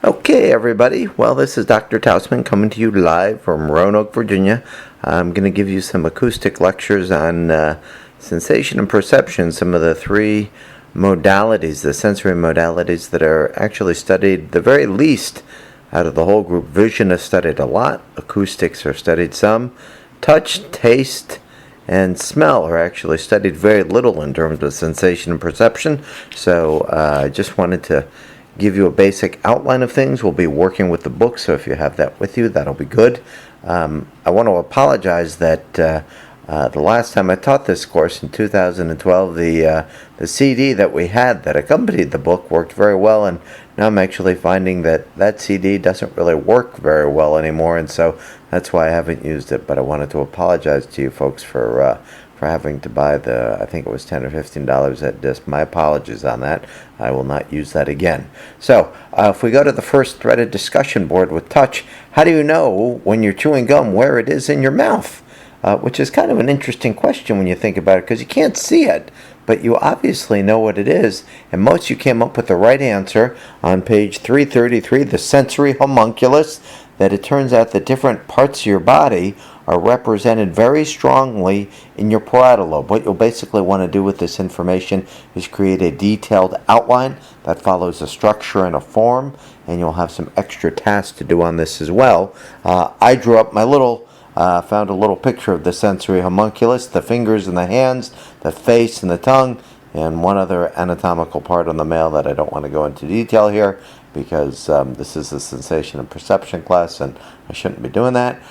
Okay, everybody. Well, this is Dr. Tausman coming to you live from Roanoke, Virginia. I'm going to give you some acoustic lectures on sensation and perception, some of the three modalities, the sensory modalities that are actually studied the very least out of the whole group. Vision is studied a lot, acoustics are studied some, touch, taste, and smell are actually studied very little in terms of sensation and perception. So I just wanted to give you a basic outline of things. We'll be working with the book, so if you have that with you, that'll be good. I want to apologize that the last time I taught this course in 2012, the CD that we had that accompanied the book worked very well, and now I'm actually finding that that CD doesn't really work very well anymore, and so that's why I haven't used it. But I wanted to apologize to you folks for having to buy I think it was $10 or $15 that disc. My apologies on that. I will not use that again. So if we go to the first threaded discussion board with touch, how do you know when you're chewing gum where it is in your mouth? Which is kind of an interesting question when you think about it, because you can't see it, but you obviously know what it is, and most of you came up with the right answer on page 333, the sensory homunculus, that it turns out that different parts of your body are represented very strongly in your parietal lobe. What you'll basically want to do with this information is create a detailed outline that follows a structure and a form, and you'll have some extra tasks to do on this as well. I drew up my found a little picture of the sensory homunculus, the fingers and the hands, the face and the tongue, and one other anatomical part on the male that I don't want to go into detail here, because this is a sensation and perception class, and I shouldn't be doing that,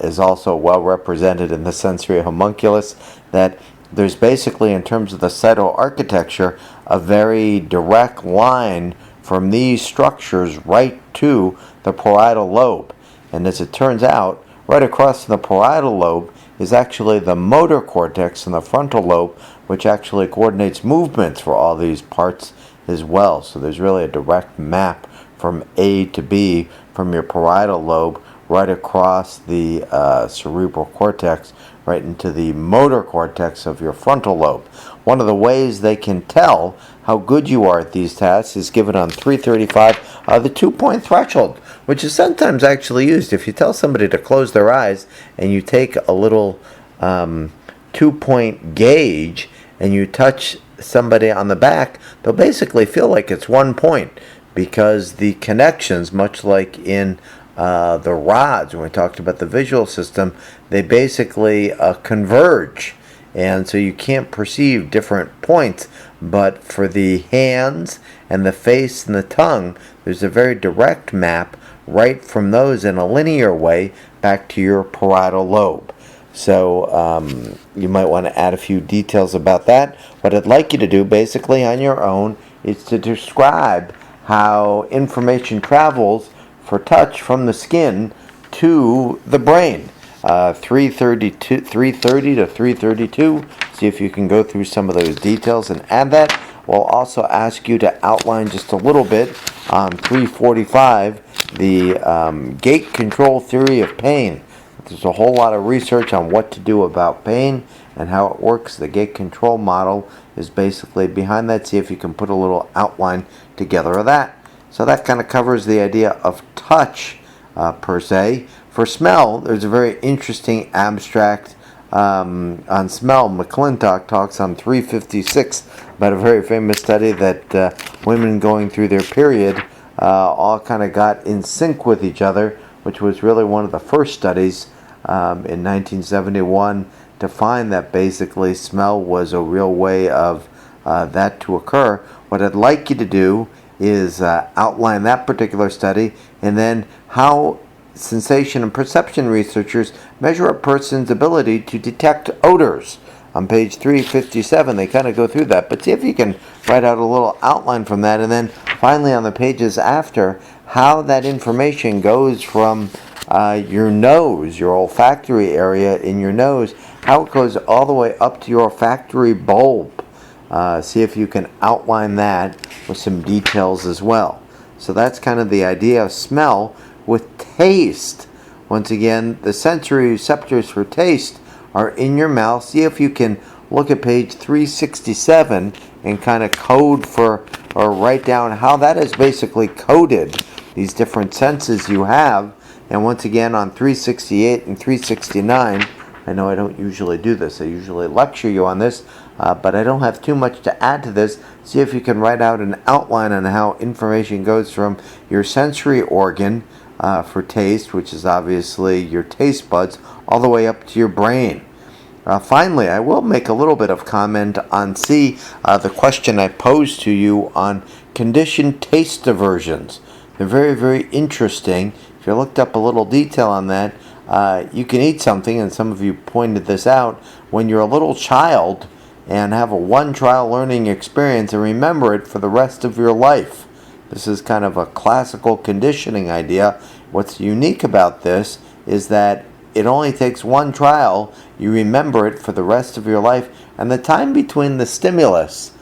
is also well represented in the sensory homunculus, that there's basically, in terms of the cytoarchitecture, a very direct line from these structures right to the parietal lobe. And as it turns out, right across the parietal lobe is actually the motor cortex in the frontal lobe, which actually coordinates movements for all these parts as well. So there's really a direct map from A to B from your parietal lobe right across the cerebral cortex right into the motor cortex of your frontal lobe. One of the ways they can tell how good you are at these tasks is given on 335, the 2-point threshold, which is sometimes actually used. If you tell somebody to close their eyes and you take a little 2-point gauge and you touch somebody on the back, they'll basically feel like it's 1 point, because the connections, much like in the rods, when we talked about the visual system, they basically converge, and so you can't perceive different points. But for the hands and the face and the tongue, there's a very direct map right from those in a linear way back to your parietal lobe. So you might want to add a few details about that. What I'd like you to do basically on your own is to describe how information travels for touch from the skin to the brain. 330 to 332. See if you can go through some of those details and add that. We'll also ask you to outline just a little bit on 345 the gate control theory of pain. There's a whole lot of research on what to do about pain and how it works. The gate control model is basically behind that. See if you can put a little outline together of that. So that kind of covers the idea of touch per se. For smell, there's a very interesting abstract on smell. McClintock talks on 356 about a very famous study that women going through their period all kind of got in sync with each other, which was really one of the first studies in 1971 to find that basically smell was a real way of that to occur. What I'd like you to do is outline that particular study, and then how sensation and perception researchers measure a person's ability to detect odors. On page 357, they kind of go through that, but see if you can write out a little outline from that, and then finally on the pages after, how that information goes from your nose, your olfactory area in your nose, how it goes all the way up to your olfactory bulb. See if you can outline that with some details as well. So that's kind of the idea of smell. With taste, once again, the sensory receptors for taste are in your mouth. See if you can look at page 367 and kind of code for or write down how that is basically coded, these different senses you have. And once again, on 368 and 369, I know I don't usually do this. I usually lecture you on this, but I don't have too much to add to this. See if you can write out an outline on how information goes from your sensory organ for taste, which is obviously your taste buds, all the way up to your brain. Finally, I will make a little bit of comment on C, the question I posed to you on conditioned taste aversions. They're very, very interesting. If you looked up a little detail on that, you can eat something, and some of you pointed this out, when you're a little child and have a one-trial learning experience and remember it for the rest of your life. This is kind of a classical conditioning idea. What's unique about this is that it only takes one trial, you remember it for the rest of your life, and the time between the stimulus,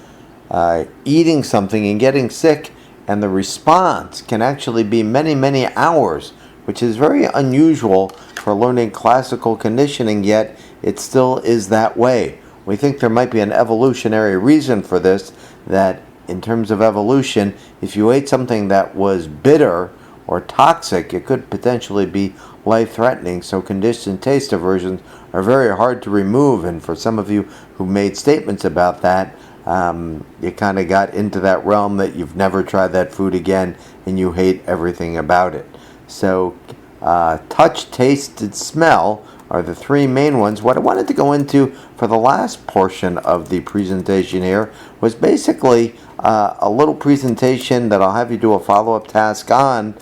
eating something and getting sick, and the response can actually be many, many hours, which is very unusual for learning classical conditioning, yet it still is that way. We think there might be an evolutionary reason for this, that in terms of evolution, if you ate something that was bitter or toxic, it could potentially be life-threatening. So conditioned taste aversions are very hard to remove, and for some of you who made statements about that, you kind of got into that realm that you've never tried that food again and you hate everything about it. So touch, taste, and smell are the three main ones. What I wanted to go into for the last portion of the presentation here was basically a little presentation that I'll have you do a follow-up task on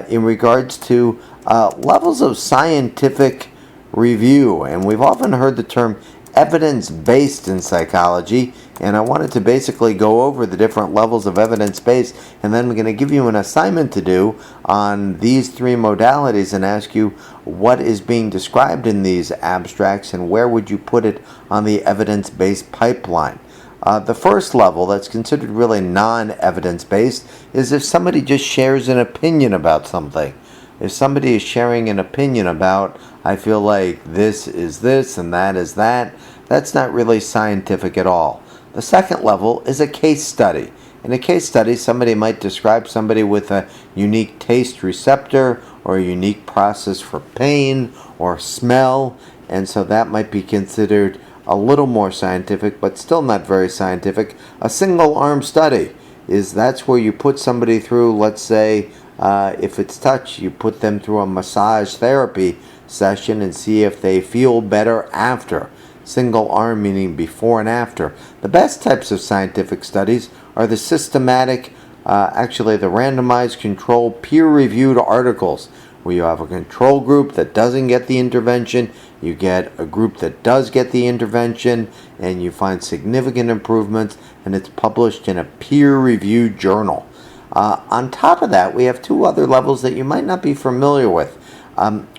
in regards to levels of scientific review. And we've often heard the term evidence-based in psychology, and I wanted to basically go over the different levels of evidence-based, and then we're going to give you an assignment to do on these three modalities and ask you what is being described in these abstracts and where would you put it on the evidence-based pipeline. The first level, that's considered really non-evidence-based, is if somebody just shares an opinion about something. If somebody is sharing an opinion about, I feel like this is this and that is that, that's not really scientific at all. The second level is a case study. In a case study, somebody might describe somebody with a unique taste receptor or a unique process for pain or smell, and so that might be considered a little more scientific, but still not very scientific. A single-arm study that's where you put somebody through, let's say, if it's touch, you put them through a massage therapy session and see if they feel better after. Single arm meaning before and after. The best types of scientific studies are the systematic, actually the randomized controlled peer-reviewed articles, where you have a control group that doesn't get the intervention, you get a group that does get the intervention, and you find significant improvements, and it's published in a peer-reviewed journal. On top of that, we have two other levels that you might not be familiar with.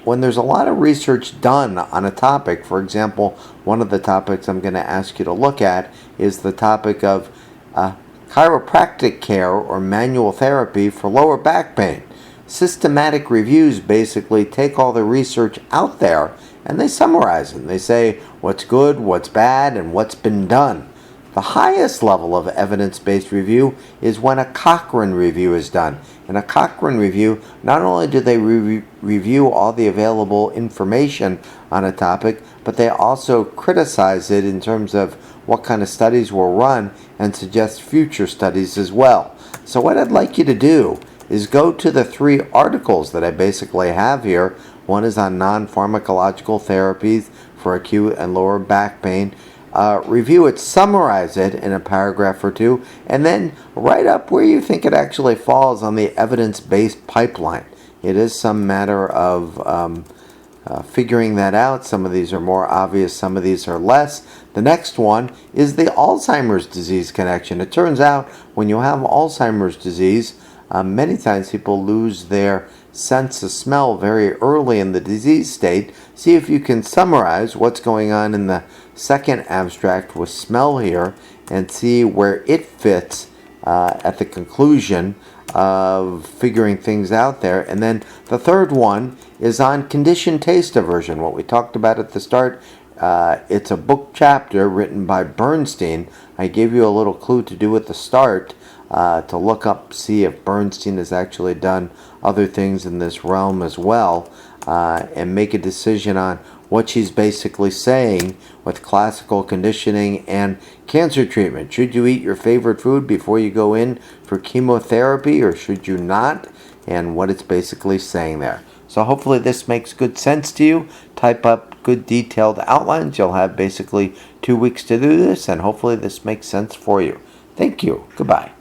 When there's a lot of research done on a topic, for example, one of the topics I'm going to ask you to look at is the topic of chiropractic care or manual therapy for lower back pain. Systematic reviews basically take all the research out there and they summarize it. And they say what's good, what's bad, and what's been done. The highest level of evidence-based review is when a Cochrane review is done. In a Cochrane review, not only do they review all the available information on a topic, but they also criticize it in terms of what kind of studies were run and suggest future studies as well. So what I'd like you to do is go to the three articles that I basically have here. One is on non-pharmacological therapies for acute and lower back pain. Review it, summarize it in a paragraph or two, and then write up where you think it actually falls on the evidence-based pipeline. It is some matter of figuring that out. Some of these are more obvious, some of these are less. The next one is the Alzheimer's disease connection. It turns out when you have Alzheimer's disease, many times people lose their sense of smell very early in the disease state. See if you can summarize what's going on in the second abstract with smell here and see where it fits at the conclusion of figuring things out there. And then the third one is on conditioned taste aversion, what we talked about at the start. It's a book chapter written by Bernstein. I I gave you a little clue to do at the start, to look up, see if Bernstein has actually done other things in this realm as well, and make a decision on what she's basically saying with classical conditioning and cancer treatment. Should you eat your favorite food before you go in for chemotherapy, or should you not? And what it's basically saying there. So hopefully this makes good sense to you. Type up good detailed outlines. You'll have basically 2 weeks to do this, and hopefully this makes sense for you. Thank you. Goodbye.